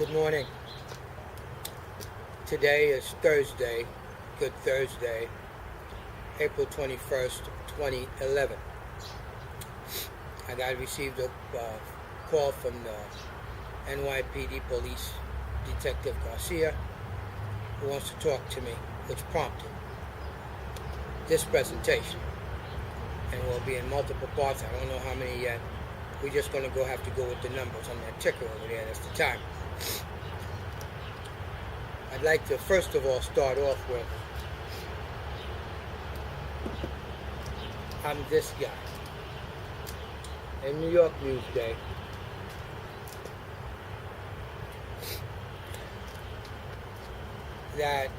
Good morning. Today is Thursday, Good Thursday, April 21st, 2011. I received a call from the NYPD Police Detective Garcia, who wants to talk to me, which prompted this presentation. And will be in multiple parts. I don't know how many yet. We're just going to have to go with the numbers on that ticker over there. That's the time. I'd like to first of all start off with, I'm this guy. In New York Newsday, that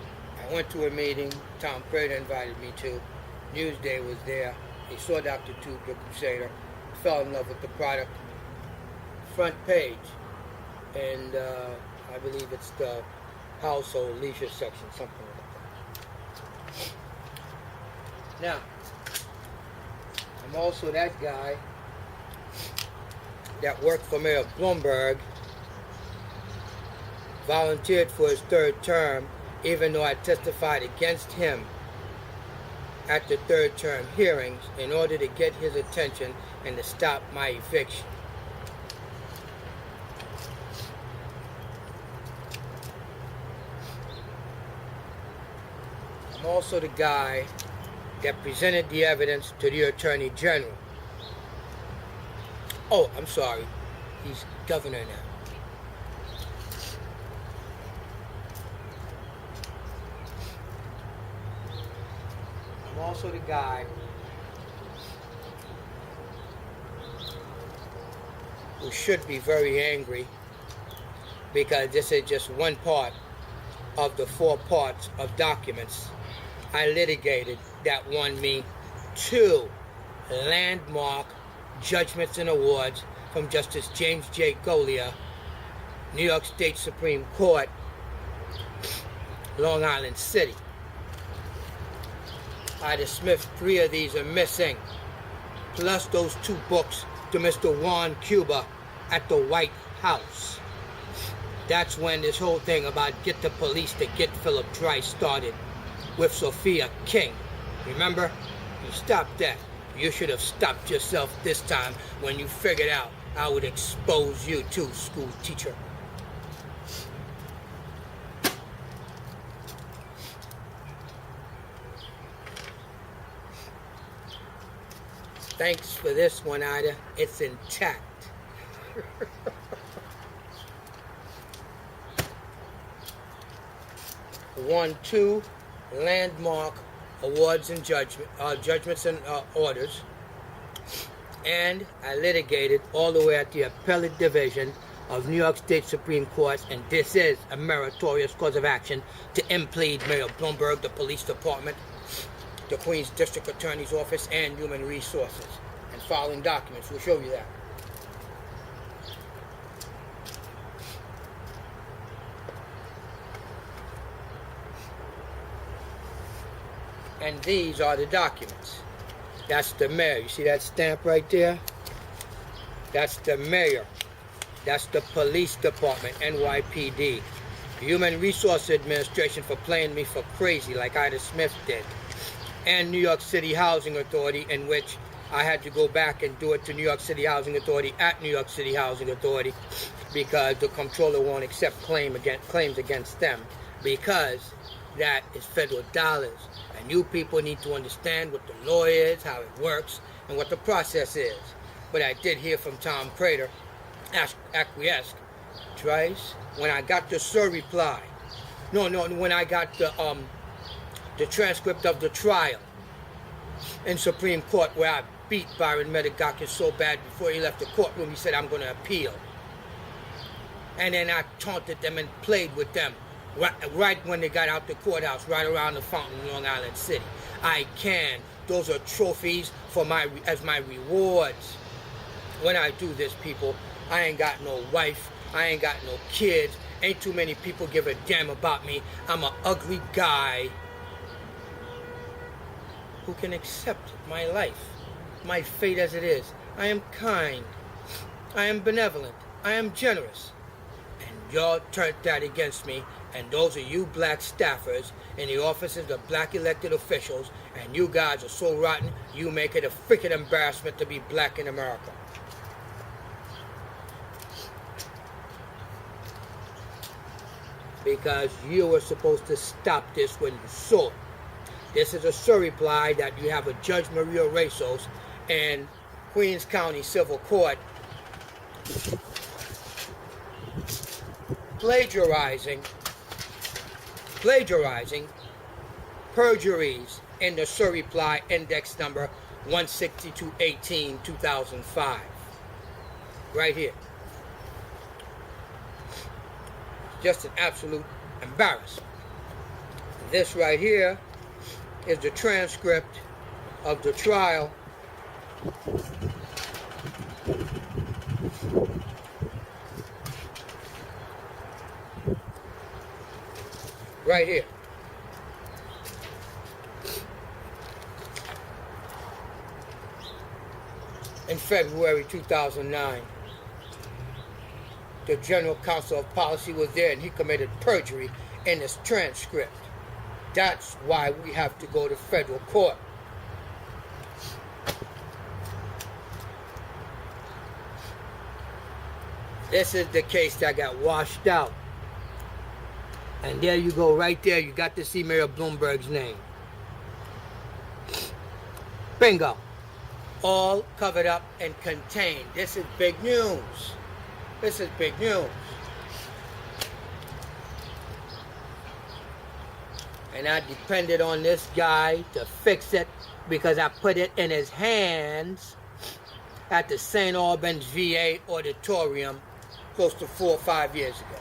I went to a meeting Tom Prater invited me to. Newsday was there. He saw Dr. Tube, the Crusader, fell in love with the product. Front page, and I believe it's the household leisure section, something like that. Now, I'm also that guy that worked for Mayor Bloomberg, volunteered for his third term, even though I testified against him at the third term hearings in order to get his attention and to stop my eviction. I'm also the guy that presented the evidence to the Attorney General. Oh, I'm sorry. He's governor now. I'm also the guy who should be very angry because this is just one part of the 4 parts of documents I litigated that won me 2 landmark judgments and awards from Justice James J. Golia, New York State Supreme Court, Long Island City. Ida Smith, 3 of these are missing, plus those 2 books to Mr. Juan Cuba at the White House. That's when this whole thing about get the police to get Philip Dry started with Sophia King. Remember? You stopped that. You should have stopped yourself this time when you figured out I would expose you too, school teacher. Thanks for this one, Ida. It's intact. 2 landmark awards and judgments and orders, and I litigated all the way at the appellate division of New York State Supreme Court, and this is a meritorious cause of action to implead Mayor Bloomberg, the police department, the Queens District Attorney's Office, and Human Resources. And following documents will show you that. And these are the documents. That's the mayor. You see that stamp right there? That's the mayor. That's the police department, NYPD. Human Resource Administration for playing me for crazy like Ida Smith did. And New York City Housing Authority, in which I had to go back and do it to New York City Housing Authority at New York City Housing Authority because the comptroller won't accept claims against them because that is federal dollars. And you people need to understand what the law is, how it works, and what the process is. But I did hear from Tom Prater, acquiesced twice, when I got the reply. When I got the transcript of the trial in Supreme Court where I beat Byron Medigakis so bad before he left the courtroom, he said, I'm going to appeal. And then I taunted them and played with them. Right when they got out the courthouse, right around the fountain in Long Island City. I can. Those are trophies for as my rewards. When I do this, people, I ain't got no wife. I ain't got no kids. Ain't too many people give a damn about me. I'm an ugly guy who can accept my life, my fate as it is. I am kind. I am benevolent. I am generous. And y'all turned that against me, and those are you black staffers in the offices of black elected officials, and you guys are so rotten, you make it a freaking embarrassment to be black in America. Because you were supposed to stop this when you saw it. This is a surreply that you have a Judge Maria Resos in Queens County Civil Court plagiarizing perjuries in the surreply index number 16218-2005. Right here. Just an absolute embarrassment. This right here is the transcript of the trial right here. In February 2009, the General Counsel of Policy was there and he committed perjury in his transcript. That's why we have to go to federal court. This is the case that got washed out. And there you go, right there, you got to see Mayor Bloomberg's name. Bingo. All covered up and contained. This is big news. This is big news. And I depended on this guy to fix it because I put it in his hands at the St. Albans VA auditorium close to 4 or 5 years ago.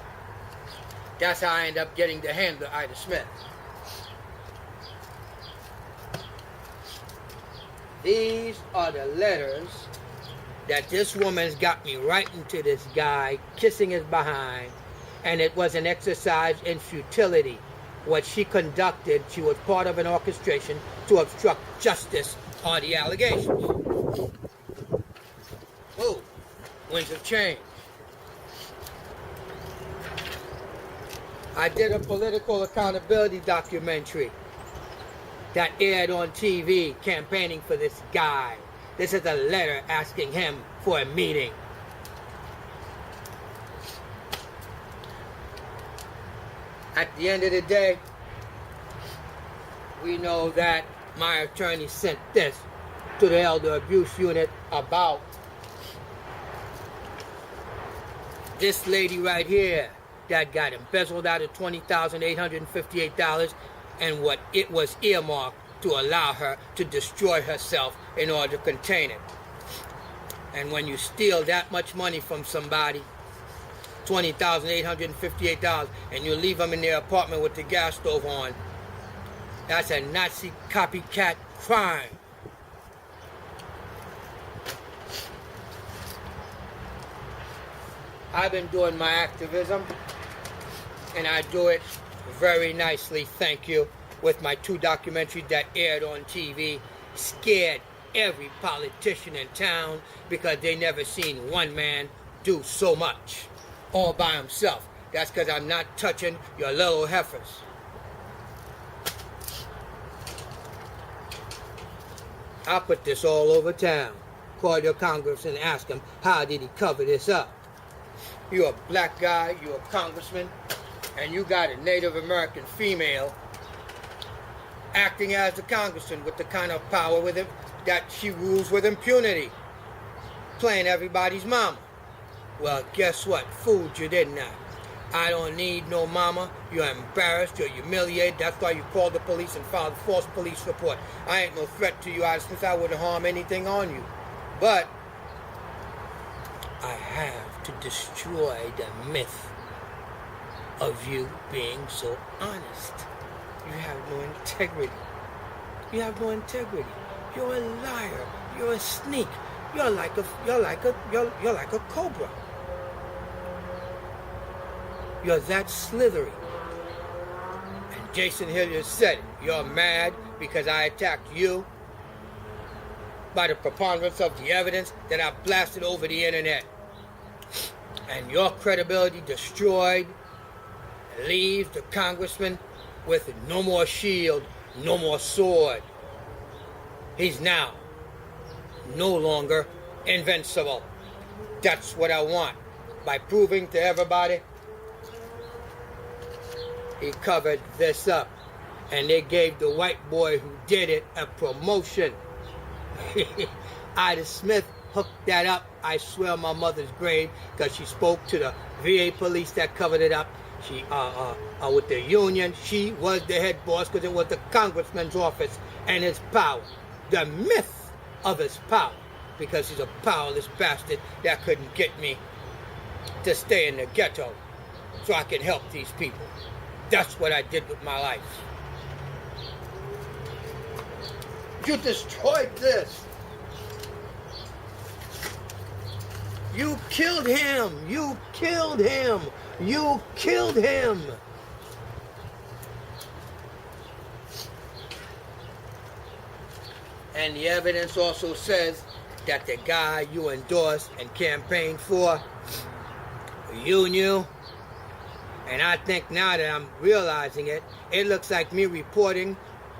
That's how I ended up getting the handler, Ida Smith. These are the letters that this woman's got me writing to this guy, kissing his behind, and it was an exercise in futility. What she conducted, she was part of an orchestration to obstruct justice are the allegations. Oh, winds of change. I did a political accountability documentary that aired on TV campaigning for this guy. This is a letter asking him for a meeting. At the end of the day, we know that my attorney sent this to the Elder Abuse Unit about this lady right here that got embezzled out of $20,858 and what it was earmarked to allow her to destroy herself in order to contain it. And when you steal that much money from somebody, $20,858, and you leave them in their apartment with the gas stove on, that's a Nazi copycat crime. I've been doing my activism, and I do it very nicely, thank you, with my 2 documentaries that aired on TV, scared every politician in town because they never seen one man do so much all by himself. That's because I'm not touching your little heifers. I'll put this all over town. Call your congressman and ask him, how did he cover this up? You're a black guy, you're a congressman, and you got a Native American female acting as a congressman with the kind of power with him that she rules with impunity, playing everybody's mama. Well, guess what? Fooled you, didn't I? I don't need no mama. You're embarrassed, you're humiliated. That's why you called the police and filed a false police report. I ain't no threat to you, Ida Smith. I wouldn't harm anything on you. But I have to destroy the myth of you being so honest. You have no integrity. You have no integrity. You're a liar. You're a sneak. You're like a cobra. You're that slithery. And Jason Hilliard said it. You're mad because I attacked you by the preponderance of the evidence that I blasted over the internet. and your credibility destroyed, leaves the congressman with no more shield, no more sword. He's now no longer invincible. That's what I want. By proving to everybody, he covered this up. And they gave the white boy who did it a promotion. Ida Smith hooked that up, I swear on my mother's grave, because she spoke to the VA police that covered it up. She, with the union, she was the head boss because it was the congressman's office and his power. The myth of his power, because he's a powerless bastard that couldn't get me to stay in the ghetto so I can help these people. That's what I did with my life. You destroyed this. You killed him. You killed him. You killed him. And the evidence also says that the guy you endorsed and campaigned for, you knew. And I think now that I'm realizing it, it looks like me reporting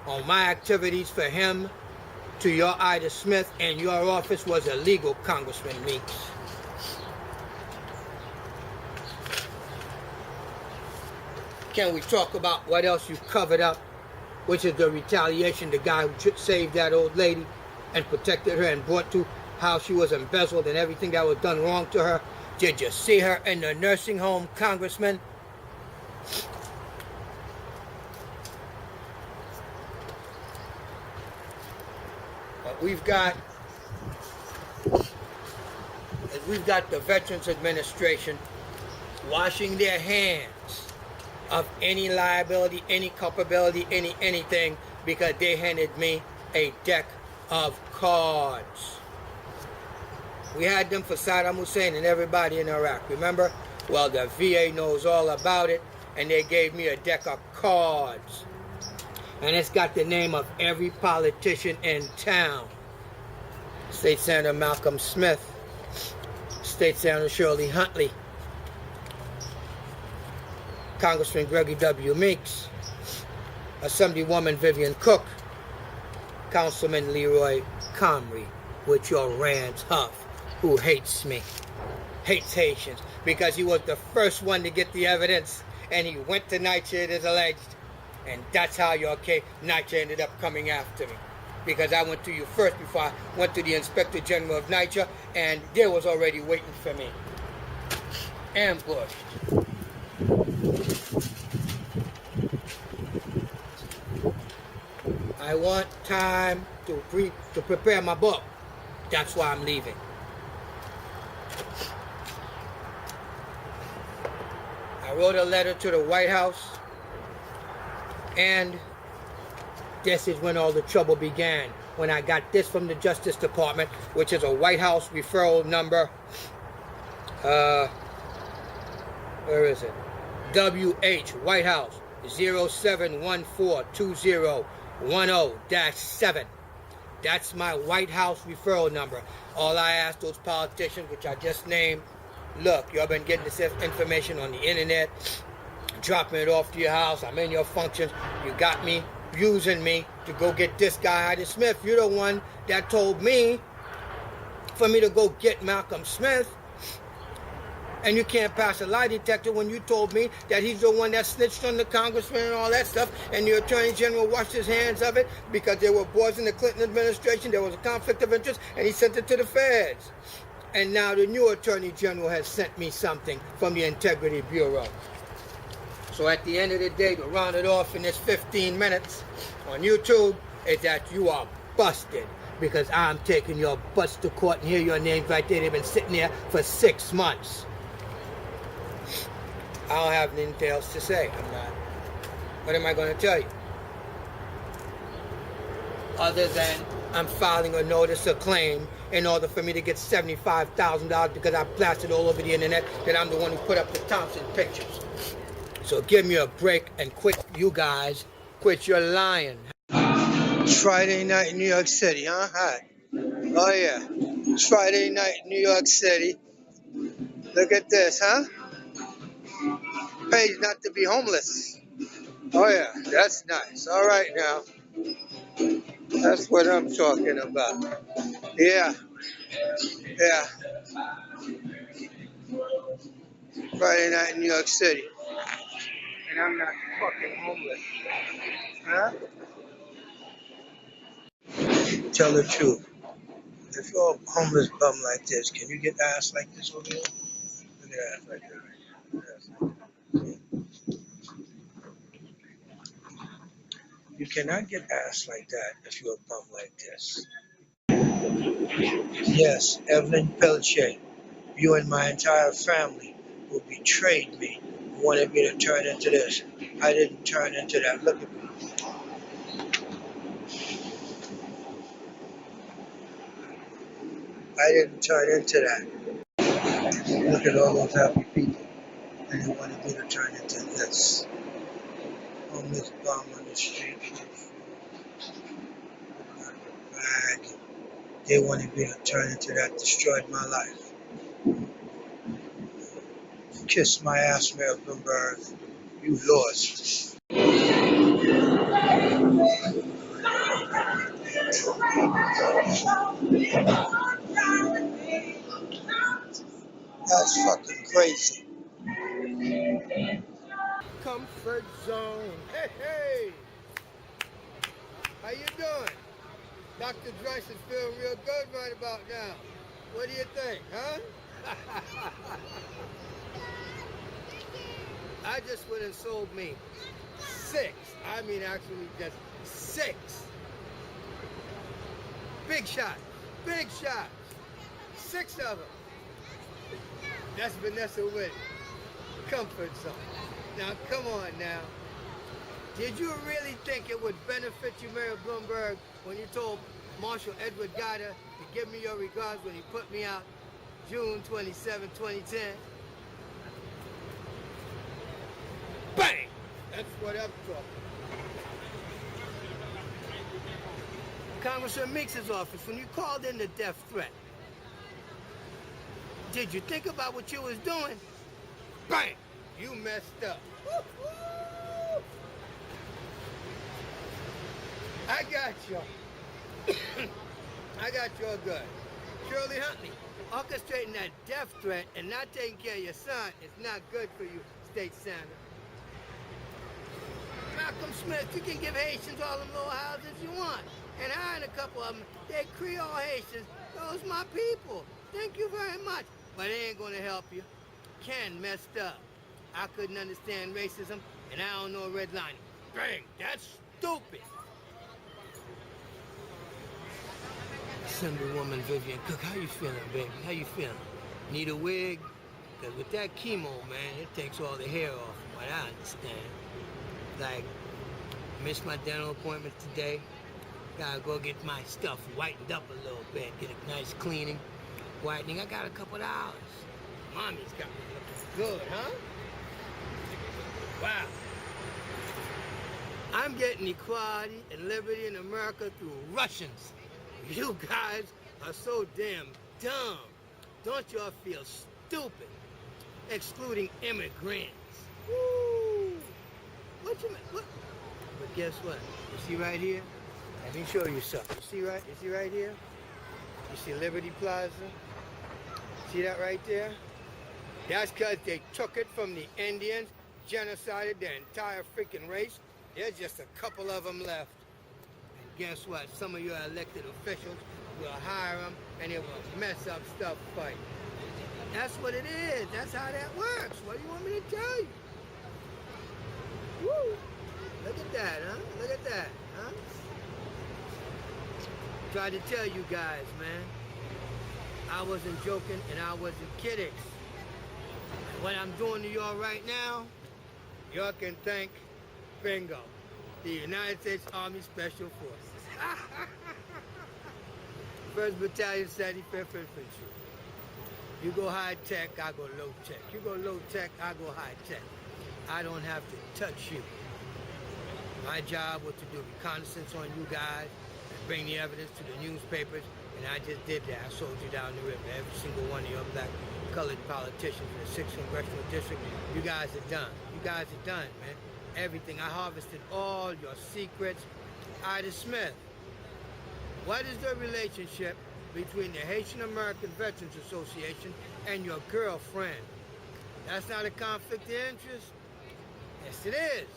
on my activities for him to your Ida Smith and your office was illegal, Congressman Meeks. Can we talk about what else you covered up, which is the retaliation, the guy who saved that old lady and protected her and brought to how she was embezzled and everything that was done wrong to her? Did you see her in the nursing home, Congressman? We've got the Veterans Administration washing their hands of any liability, any culpability, anything, because they handed me a deck of cards. We had them for Saddam Hussein and everybody in Iraq, remember? Well, the VA knows all about it, and they gave me a deck of cards. And it's got the name of every politician in town. State Senator Malcolm Smith, State Senator Shirley Huntley, Congressman Gregory W. Meeks, Assemblywoman Vivian Cook, Councilman Leroy Comrie, with your Rance Huff, who hates me, hates Haitians, because he was the first one to get the evidence, and he went to NYCHA, it is alleged. And that's how your case, NYCHA ended up coming after me. Because I went to you first before I went to the Inspector General of NYCHA, and they was already waiting for me. Ambushed. I want time to prepare my book. That's why I'm leaving. I wrote a letter to the White House, and this is when all the trouble began. When I got this from the Justice Department, which is a White House referral number. Where is it? WH White House 07142010-7. That's my White House referral number. All I ask those politicians, which I just named, look, y'all been getting this information on the internet, dropping it off to your house. I'm in your functions. You got me using me to go get this guy, Ida Smith. You're the one that told me for me to go get Malcolm Smith. And you can't pass a lie detector when you told me that he's the one that snitched on the congressman and all that stuff, and the attorney general washed his hands of it because there were boys in the Clinton administration, there was a conflict of interest, and he sent it to the feds. And now the new attorney general has sent me something from the Integrity Bureau. So at the end of the day, to round it off in this 15 minutes on YouTube, is that you are busted, because I'm taking your butts to court, and here your names right there. They've been sitting there for 6 months. I don't have anything else to say. What am I going to tell you? Other than I'm filing a notice of claim in order for me to get $75,000 because I blasted all over the internet that I'm the one who put up the Thompson pictures. So give me a break and quit, you guys. Quit your lying. It's Friday night in New York City, huh? Hi. Oh yeah. It's Friday night in New York City. Look at this, huh? Pays not to be homeless. Oh yeah, that's nice. All right now. That's what I'm talking about. Yeah, yeah. Friday night in New York City. And I'm not fucking homeless. Huh? Tell the truth. If you're a homeless bum like this, can you get ass like this over here? Look at ass right there. Look at ass like that. You cannot get ass like that if you're a bum like this. Yes, Evelyn Peltier, you and my entire family who betrayed me, wanted me to turn into this. I didn't turn into that. Look at me. I didn't turn into that. Look at all those happy people. And they wanted me to turn into this. Homeless bum on the street. Out of the bag. They wanted me to turn into that. Destroyed my life. Kiss my ass, Mayor Bloomberg. You lost. That's fucking crazy. Comfort zone. Hey, hey. How you doing? Dr. Dreiss is feeling real good right about now. What do you think, huh? I just went and sold me 6. I mean, actually, just 6. Big shot. Big shot. 6 of them. That's Vanessa Whitney. Comfort zone. Now, come on now. Did you really think it would benefit you, Mayor Bloomberg, when you told Marshal Edward Guyder to give me your regards when he put me out June 27, 2010? Bang! That's what I'm talking about. Congressman Meeks' office, when you called in the death threat, did you think about what you was doing? Bang! You messed up. I got you. I got you all good. Shirley Huntley, orchestrating that death threat and not taking care of your son is not good for you, State Senator. Malcolm Smith, you can give Haitians all them little houses you want. And hiring a couple of them, they're Creole Haitians. Those my people. Thank you very much. But it ain't gonna help you. Ken messed up. I couldn't understand racism, and I don't know redlining. Bang, that's stupid. Assemblywoman Vivian Cook, how you feeling, baby? How you feeling? Need a wig? Because with that chemo, man, it takes all the hair off, from what I understand. Like, missed my dental appointment today. Gotta go get my stuff whitened up a little bit, get a nice cleaning, whitening. I got a couple of hours. Mommy's got me looking good, huh? Wow. I'm getting equality and liberty in America through Russians. You guys are so damn dumb. Don't y'all feel stupid? Excluding immigrants. Woo! What you mean? What? But guess what? You see right here? Let me show you something. You see right here? You see Liberty Plaza? See that right there? That's because they took it from the Indians, genocided their entire freaking race. There's just a couple of them left. And guess what? Some of your elected officials will hire them and it will mess up stuff for you. That's what it is. That's how that works. What do you want me to tell you? Woo! Look at that, huh? Look at that, huh? Tried to tell you guys, man. I wasn't joking and I wasn't kidding. What I'm doing to y'all right now, y'all can thank bingo, the United States Army Special Forces. 1st Battalion, 75th Infantry. You go high tech, I go low tech. You go low tech, I go high tech. I don't have to touch you. My job was to do reconnaissance on you guys, bring the evidence to the newspapers, and I just did that. I sold you down the river. Every single one of your black colored politicians in the 6th Congressional District. You guys are done. You guys are done, man. Everything. I harvested all your secrets. Ida Smith, what is the relationship between the Haitian American Veterans Association and your girlfriend? That's not a conflict of interest? Yes, it is.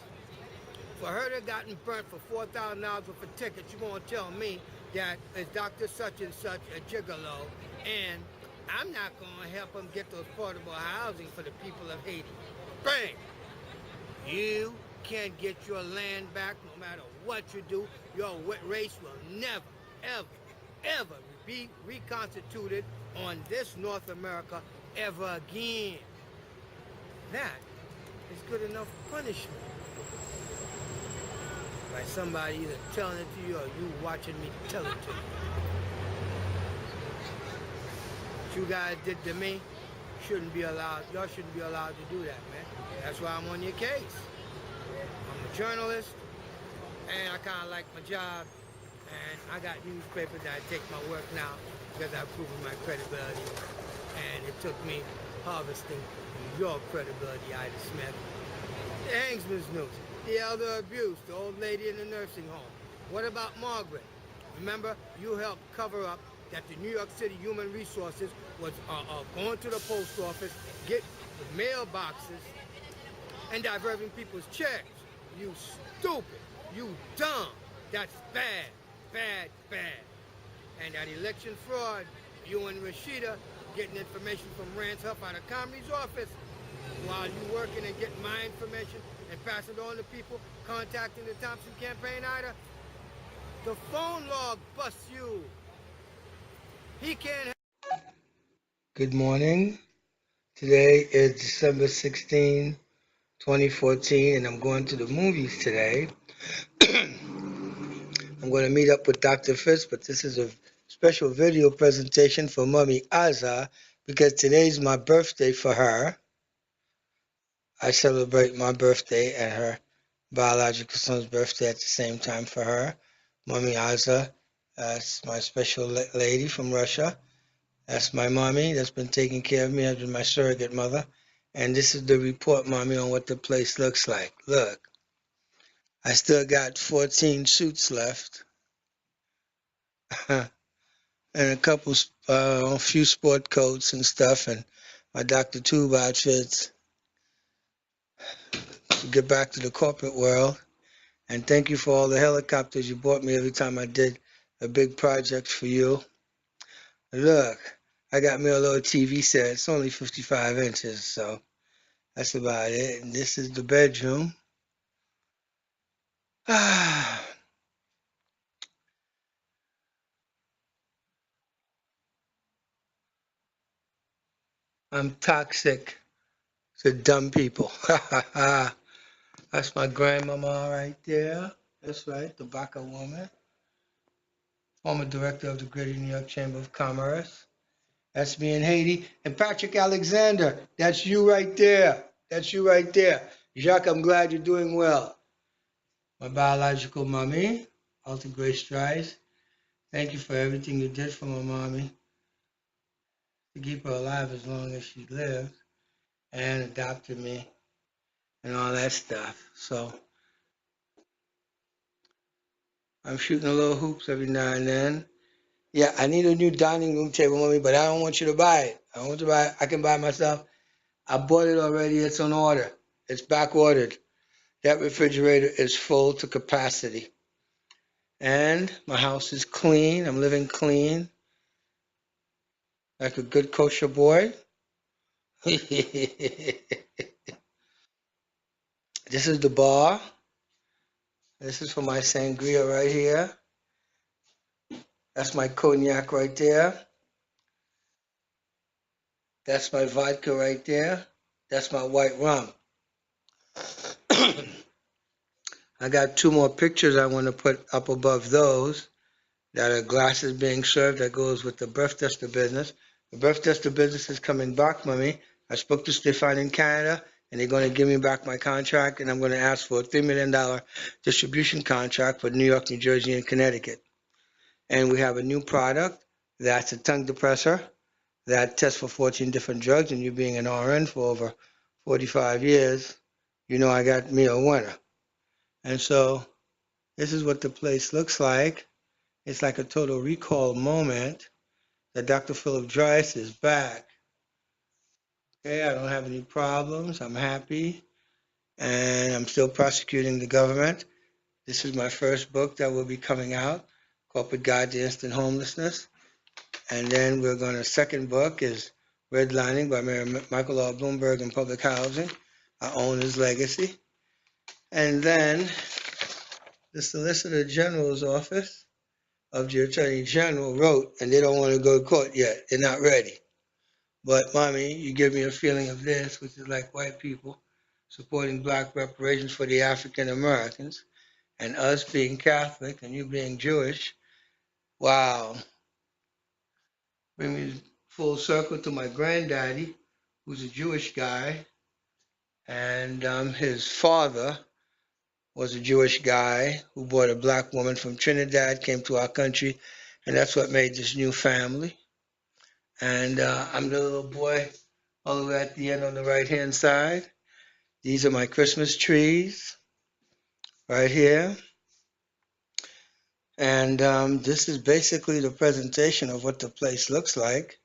For her to have gotten burnt for $4,000 worth of tickets, you won't tell me that it's Dr. Such and Such a gigolo, and I'm not going to help them get those portable housing for the people of Haiti. Bang! You can't get your land back no matter what you do. Your race will never, ever, ever be reconstituted on this North America ever again. That is good enough punishment. By somebody either telling it to you or you watching me tell it to you. What you guys did to me shouldn't be allowed. Y'all shouldn't be allowed to do that, man. That's why I'm on your case. I'm a journalist, and I kind of like my job, and I got newspapers that I take my work now because I've proven my credibility, and it took me harvesting your credibility, Ida Smith. The Hangsman's News, the elder abuse, the old lady in the nursing home. What about Margaret? Remember, you helped cover up that the New York City Human Resources was going to the post office, get the mailboxes, and diverting people's checks. You stupid. You dumb. That's bad. Bad, bad. And that election fraud, you and Rashida getting information from Rance Huff out of Comey's office while you working and getting my information and passing it on to people contacting the Thompson campaign, Ida. The phone log busts you. He can't have. Good morning. Today is December 16, 2014, and I'm going to the movies today. I'm going to meet up with Dr. Fitz, but this is a special video presentation for Mommy Aza because today's my birthday for her. I celebrate my birthday and her biological son's birthday at the same time for her. Mommy Aza, that's my special lady from Russia. That's my mommy that's been taking care of me. Has been my surrogate mother. And this is the report, Mommy, on what the place looks like. Look, I still got 14 suits left. And a few sport coats and stuff, and my Dr. Tube outfits to get back to the corporate world. And thank you for all the helicopters you bought me every time I did a big project for you. Look, I got me a little TV set. It's only 55 inches, so that's about it. And this is the bedroom. I'm toxic to dumb people. That's my grandmama right there. That's right, the Baka woman. Former director of the Greater New York Chamber of Commerce. That's me in Haiti. And Patrick Alexander, that's you right there. That's you right there. Jacques, I'm glad you're doing well. My biological mommy, Alta Grace Strice. Thank you for everything you did for my mommy to keep her alive as long as she lived and adopted me and all that stuff. So I'm shooting a little hoops every now and then. Yeah, I need a new dining room table, mommy, but I don't want you to buy it. I don't want you to buy it. I can buy it myself. I bought it already. It's on order. It's back ordered. That refrigerator is full to capacity. And my house is clean. I'm living clean. Like a good kosher boy. This is the bar. This is for my sangria right here. That's my cognac right there. That's my vodka right there. That's my white rum. I got two more pictures I want to put up above those that are glasses being served. That goes with the birth tester business. The birth tester business is coming back, mommy. I spoke to Stefan in Canada, and they're going to give me back my contract, and I'm going to ask for a $3 million distribution contract for New York, New Jersey, and Connecticut. And we have a new product. That's a tongue depressor. that test for 14 different drugs, and you being an RN for over 45 years, you know I got me a winner. And so this is what the place looks like. It's like a total recall moment that Dr. Philip Dreiss is back. Okay, I don't have any problems. I'm happy. And I'm still prosecuting the government. This is my first book that will be coming out, Corporate Guide to Instant Homelessness. And then we're going to, second book is Redlining by Mayor Michael R. Bloomberg in Public Housing. I own his legacy. And then the Solicitor General's office of the Attorney General wrote, and they don't want to go to court yet. They're not ready. But, Mommy, you give me a feeling of this, which is like white people supporting black reparations for the African Americans, and us being Catholic and you being Jewish. Wow. Bring me full circle to my granddaddy, who's a Jewish guy, and his father was a Jewish guy who brought a black woman from Trinidad, came to our country, and that's what made this new family. And I'm the little boy all the way at the end on the right-hand side. These are my Christmas trees right here. And this is basically the presentation of what the place looks like.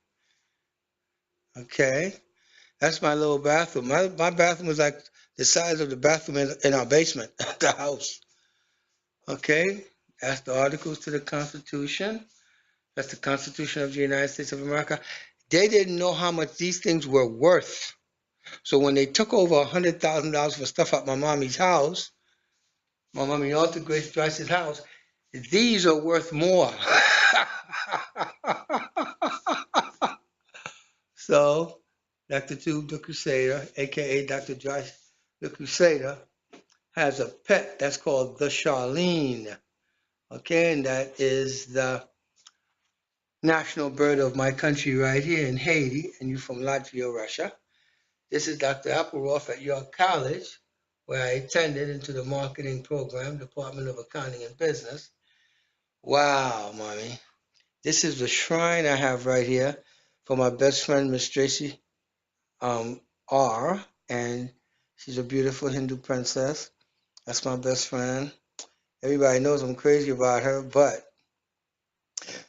Okay. That's my little bathroom. My bathroom was like the size of the bathroom in our basement at the house. Okay. That's the articles to the Constitution. That's the Constitution of the United States of America. They didn't know how much these things were worth. So when they took over $100,000 for stuff at my mommy's house, my mommy Arthur Grace Dreiss' house, these are worth more. So, Dr. Tube the Crusader, aka Dr. Josh the Crusader, has a pet that's called the Charlene. Okay, and that is the national bird of my country right here in Haiti, and you're from Latvia, Russia. This is Dr. Appleroth at York College, where I attended into the marketing program, Department of Accounting and Business. Wow, Mommy. This is the shrine I have right here for my best friend, Miss Tracy R, and she's a beautiful Hindu princess. That's my best friend. Everybody knows I'm crazy about her, but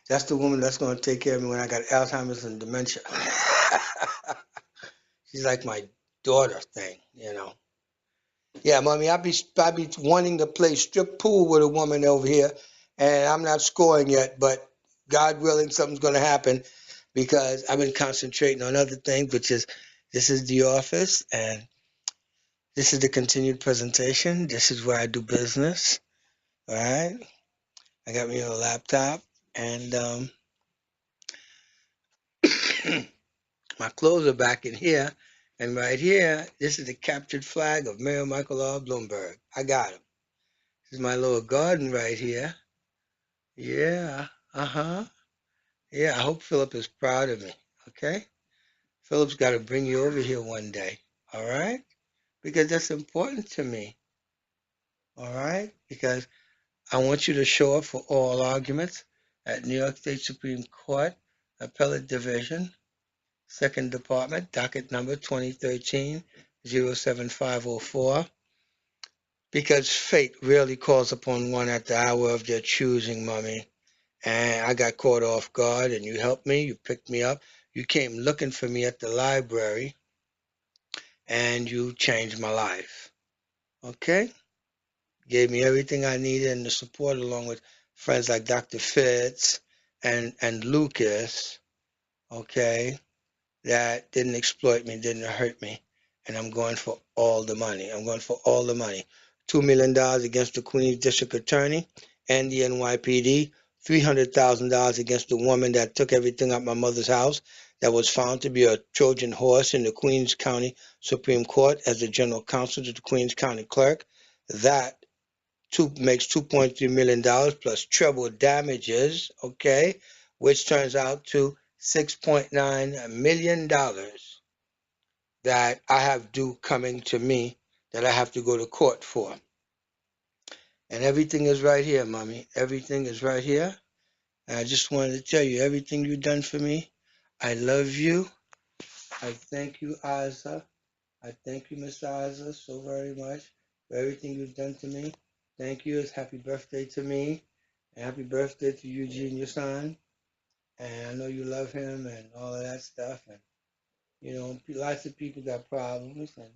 that's the woman that's going to take care of me when I got Alzheimer's and dementia. She's like my daughter thing, you know. Yeah, Mommy, I be wanting to play strip pool with a woman over here, and I'm not scoring yet, but God willing, something's going to happen because I've been concentrating on other things, which is this is the office, and this is the continued presentation. This is where I do business, all right? I got me a laptop, and my clothes are back in here. And right here, this is the captured flag of Mayor Michael R. Bloomberg. I got him. This is my little garden right here. Yeah, uh-huh. Yeah, I hope Philip is proud of me, okay? Philip's got to bring you over here one day, all right? Because that's important to me, all right? Because I want you to show up for oral arguments at New York State Supreme Court, Appellate Division, Second Department, docket number 2013-07504, because fate really calls upon one at the hour of their choosing, Mommy. And I got caught off guard, and you helped me, you picked me up, you came looking for me at the library, and you changed my life, okay? Gave me everything I needed and the support along with friends like Dr. Fitz and Lucas, okay, that didn't exploit me, didn't hurt me. And I'm going for all the money. I'm going for all the money. $2 million against the Queens District Attorney and the NYPD. $300,000 against the woman that took everything out my mother's house that was found to be a Trojan horse in the Queens County Supreme Court as the general counsel to the Queens County clerk. That makes $2.3 million plus treble damages, okay, which turns out to $6.9 million that I have due coming to me that I have to go to court for. And everything is right here, Mommy. Everything is right here. And I just wanted to tell you, everything you've done for me, I love you. I thank you, Aza. I thank you, Mr. Aza, so very much for everything you've done to me. Thank you. It's happy birthday to me. And happy birthday to Eugene, your son. And I know you love him and all of that stuff. And, lots of people got problems. And,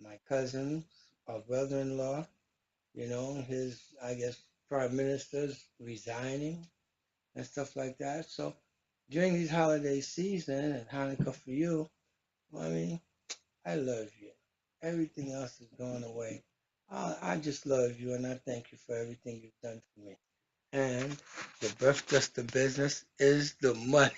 my cousin, our brother-in-law, his, I guess, prime minister's resigning and stuff like that. So during these holiday season and Hanukkah for you, I mean, I love you. Everything else is going away. I just love you and I thank you for everything you've done for me. And the birth just the business is the money.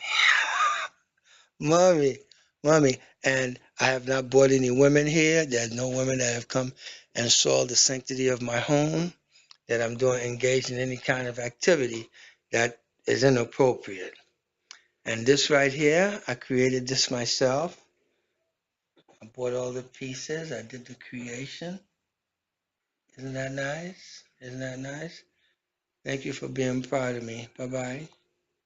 mommy, mommy. And I have not brought any women here. There's no women that have come and saw the sanctity of my home, that I'm doing engaged in any kind of activity that is inappropriate. And this right here, I created this myself. I bought all the pieces. I did the creation. Isn't that nice? Isn't that nice? Thank you for being proud of me. Bye-bye.